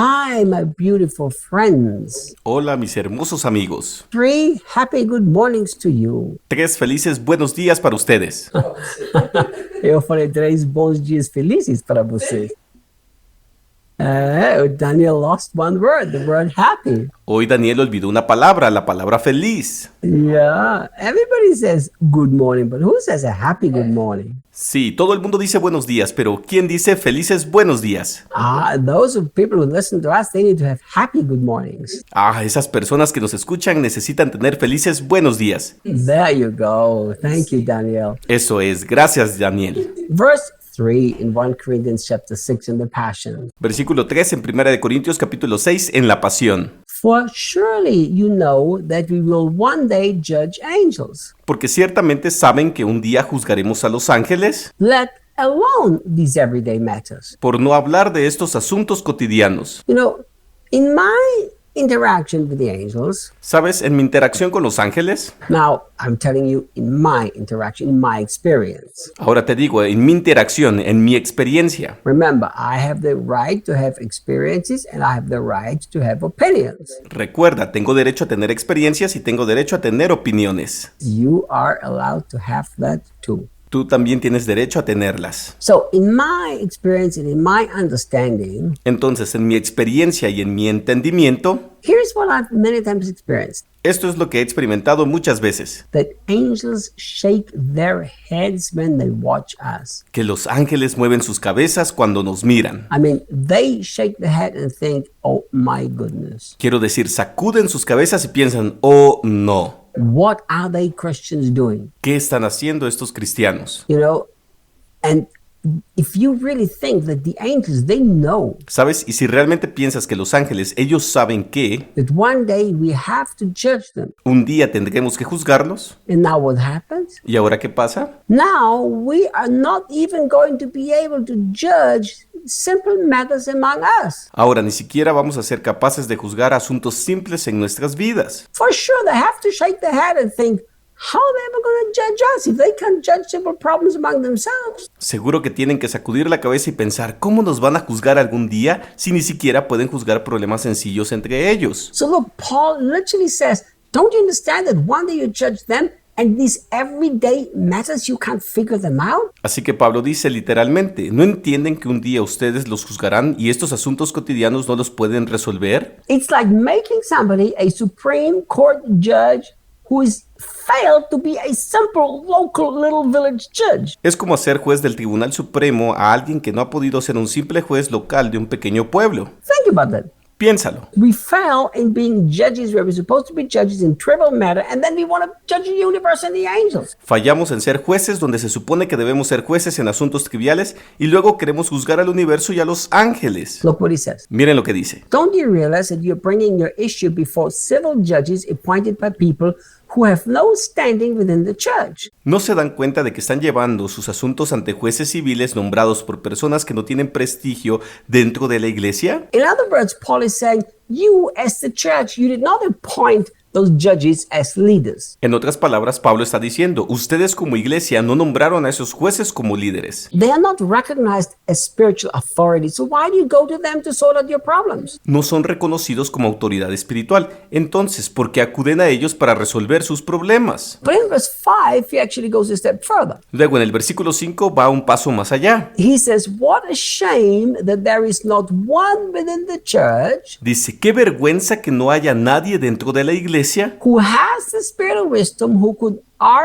Hi, my beautiful friends. Hola, mis hermosos amigos. 3 happy good mornings to you. 3 felices buenos días para ustedes. Eu falei 3 bons dias felizes para vocês. Daniel lost one word, the word happy. Hoy Daniel olvidó una palabra, la palabra feliz. Yeah, everybody says good morning, but who says a happy good morning? Sí, todo el mundo dice buenos días, pero ¿quién dice felices buenos días? Those people who listen to us, they need to have happy good mornings. Esas personas que nos escuchan necesitan tener felices buenos días. There you go. Thank you, Daniel. Eso es, gracias Daniel. Verse 3 in 1 Corinthians chapter 6 in the Passion. Versículo 3 en 1 Corintios capítulo 6 en la Pasión. For surely you know that we will one day judge angels. Porque ciertamente saben que un día juzgaremos a los ángeles, Let alone these everyday matters. por no hablar de estos asuntos cotidianos. You know, in my interaction with the angels, ¿Sabes? En mi interacción con los ángeles, now I'm telling you in my interaction, in my experience. ahora te digo, en mi interacción, en mi experiencia. Remember, I have the right to have experiences and I have the right to have opinions. Recuerda, tengo derecho a tener experiencias y tengo derecho a tener opiniones. You are allowed to have that too. Tú también tienes derecho a tenerlas. So, in my experience and in my understanding, Entonces, en mi experiencia y en mi entendimiento, here's what I've many times experienced. esto es lo que he experimentado muchas veces. That angels shake their heads when they watch us. Que los ángeles mueven sus cabezas cuando nos miran. I mean, they shake the head and think, oh my goodness. Quiero decir, sacuden sus cabezas y piensan, oh no, What are they Christians doing? ¿qué están haciendo estos cristianos? You know, and if you really think that the angels, they know ¿Sabes? Y si realmente piensas que los ángeles, ellos saben que that one day we have to judge them. un día tendremos que juzgarlos, And now what happens? ¿y ahora qué pasa? Now we are not even going to be able to judge simple matters among us. Ahora ni siquiera vamos a ser capaces de juzgar asuntos simples en nuestras vidas. For sure, they have to shake their head and think, how are they ever going to judge us if they can't judge simple problems among themselves? Seguro que tienen que sacudir la cabeza y pensar cómo nos van a juzgar algún día si ni siquiera pueden juzgar problemas sencillos entre ellos. So look, Paul literally says, don't you understand that one day you judge them and these everyday matters you can't figure them out? Así que Pablo dice literalmente, ¿no entienden que un día ustedes los juzgarán y estos asuntos cotidianos no los pueden resolver? It's like making somebody a Supreme Court judge who is failed to be a simple local little village judge. Es como hacer juez del Tribunal Supremo a alguien que no ha podido ser un simple juez local de un pequeño pueblo. Think about that. Piénsalo. We fail in being judges where we're supposed to be judges in trivial matter, and then we want to judge the universe and the angels. Fallamos en ser jueces donde se supone que debemos ser jueces en asuntos triviales y luego queremos juzgar al universo y a los ángeles. Look what he says. Miren lo que dice. Don't you realize that you're bringing your issue before civil judges appointed by people who have no standing within the church? ¿No se dan cuenta de que están llevando sus asuntos ante jueces civiles nombrados por personas que no tienen prestigio dentro de la iglesia? In other words, Paul is saying, you as the church, you did not appoint those judges as leaders. En otras palabras, Pablo está diciendo, ustedes como iglesia no nombraron a esos jueces como líderes. They are not recognized as spiritual authority, so why do you go to them to sort out your problems? No son reconocidos como autoridad espiritual. Entonces, ¿por qué acuden a ellos para resolver sus problemas? But in verse 5, he actually goes a step further. Luego, en el versículo 5 va un paso más allá. He says, what a shame that there is not one within the church Dice, qué vergüenza que no haya nadie dentro de la iglesia who has the spirit of wisdom who could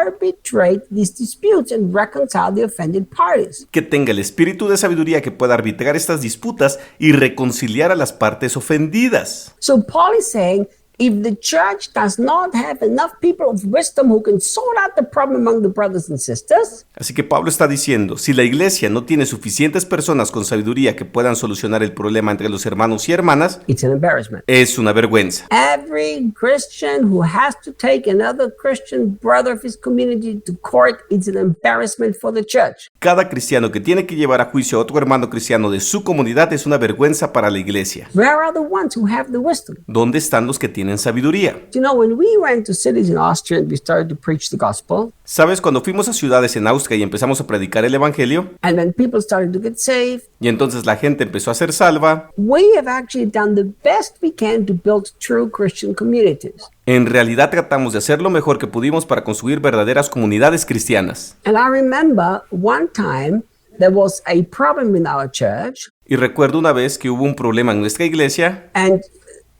arbitrate these disputes and reconcile the offended parties. que tenga el espíritu de sabiduría que pueda arbitrar estas disputas y reconciliar a las partes ofendidas. So Paul is saying, if the church does not have enough people of wisdom who can sort out the problem among the brothers and sisters, Así que Pablo está diciendo, si la iglesia no tiene suficientes personas con sabiduría que puedan solucionar el problema entre los hermanos y hermanas, it's an embarrassment. es una vergüenza. Every Christian who has to take another Christian brother of his community to court, it's an embarrassment for the church. Cada cristiano que tiene que llevar a juicio a otro hermano cristiano de su comunidad es una vergüenza para la iglesia. Where are the ones who have the wisdom? ¿Dónde están los que tienen tienen sabiduría. You know, when we went to cities in Austria and we started to preach the gospel, ¿Sabes? Cuando fuimos a ciudades en Austria y empezamos a predicar el evangelio, and when people started to get saved, y entonces la gente empezó a ser salva, we have actually done the best we can to build true Christian communities. en realidad tratamos de hacer lo mejor que pudimos para construir verdaderas comunidades cristianas. And I remember one time there was a problem in our church, Y recuerdo una vez que hubo un problema en nuestra iglesia, and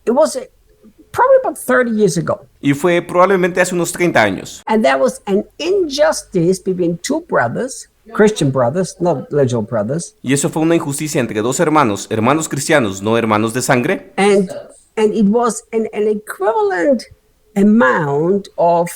it was probably about 30 years ago. y fue probablemente hace unos 30 años. And there was an injustice between two brothers, Christian brothers, not legal brothers, Y eso fue una injusticia entre dos hermanos, hermanos cristianos, no hermanos de sangre. and it was an equivalent amount of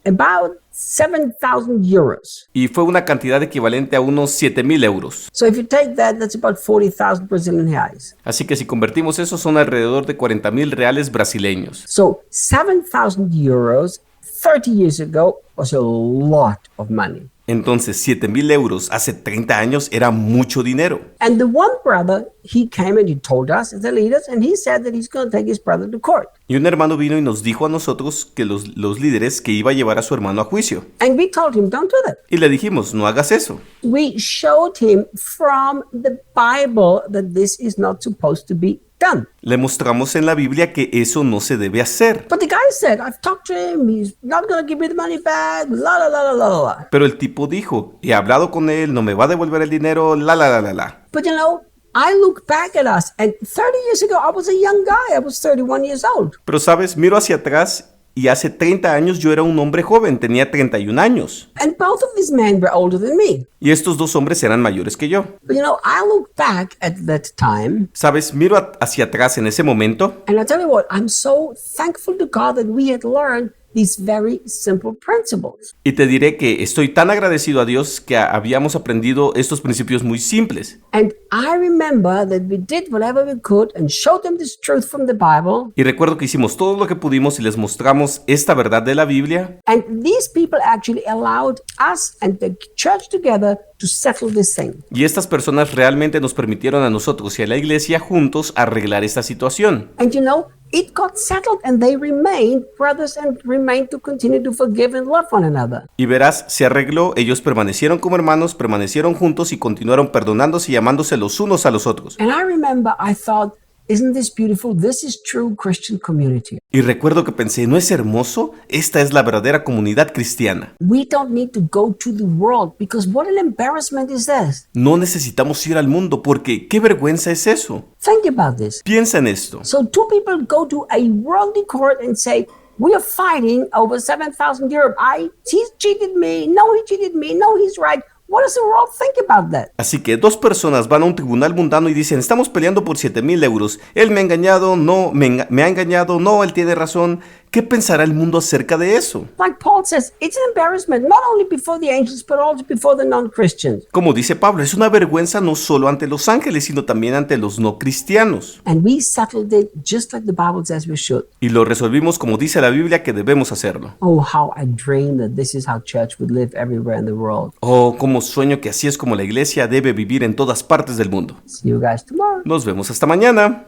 about 7,000 euros. Y fue una cantidad equivalente a unos 7,000 euros. So if you take that, that's about 40,000 Brazilian reais. Así que si convertimos eso, son alrededor de 40,000 reales brasileños. So 7,000 euros 30 years ago was a lot of money. Entonces, 7,000 euros hace 30 años era mucho dinero. And the one brother, he came and he told us as the leaders, and he said that he's going to take his brother to court. Y un hermano vino y nos dijo a nosotros, que los líderes, que iba a llevar a su hermano a juicio. And we told him, don't do that. Y le dijimos, no hagas eso. We showed him from the Bible that this is not supposed to be done. Le mostramos en la Biblia que eso no se debe hacer. But the guy said, I've talked to him, he's not going to give me the money back, la la la la la la. Pero el tipo dijo, he hablado con él, no me va a devolver el dinero, la la la la la. But you know, I look back at us, and 30 years ago, I was a young guy. I was 31 years old. Pero sabes, miro hacia atrás y hace 30 años yo era un hombre joven, tenía 31 años. And both of these men were older than me. Y estos dos hombres eran mayores que yo. But you know, I look back at that time, Sabes, miro hacia atrás en ese momento and I tell you what, I'm so thankful to God that we had learned these very simple principles. y te diré que estoy tan agradecido a Dios que habíamos aprendido estos principios muy simples. And I remember that we did whatever we could and showed them this truth from the Bible. Y recuerdo que hicimos todo lo que pudimos y les mostramos esta verdad de la Biblia. And these people actually allowed us and the church together to settle this thing. Y estas personas realmente nos permitieron a nosotros y a la iglesia juntos arreglar esta situación. And you know, it got settled and they remained brothers and remained to continue to forgive and love one another. Y verás, se arregló, ellos permanecieron como hermanos, permanecieron juntos y continuaron perdonándose y amándose los unos a los otros. And I remember I thought, isn't this beautiful? This is true Christian community. Y recuerdo que pensé, ¿no es hermoso? Esta es la verdadera comunidad cristiana. We don't need to go to the world because what an embarrassment is this? No necesitamos ir al mundo porque ¿qué vergüenza es eso? Think about this. Piensa en esto. So two people go to a worldly court and say, we are fighting over 7,000 euros. He cheated me. No, he cheated me. No, he's right. What does the world think about that? Así que dos personas van a un tribunal mundano y dicen, estamos peleando por 7,000 euros. Él me ha engañado, no, me ha engañado, no, él tiene razón. ¿Qué pensará el mundo acerca de eso? Like Paul says, it's an embarrassment not only before the angels, but also before the non-Christians. Como dice Pablo, es una vergüenza no solo ante los ángeles, sino también ante los no cristianos. And we settled it just like the Bible says we should. Y lo resolvimos como dice la Biblia que debemos hacerlo. Oh, how I dream that this is how church would live everywhere in the world. Oh, como sueño que así es como la iglesia debe vivir en todas partes del mundo. See you guys tomorrow. Nos vemos hasta mañana.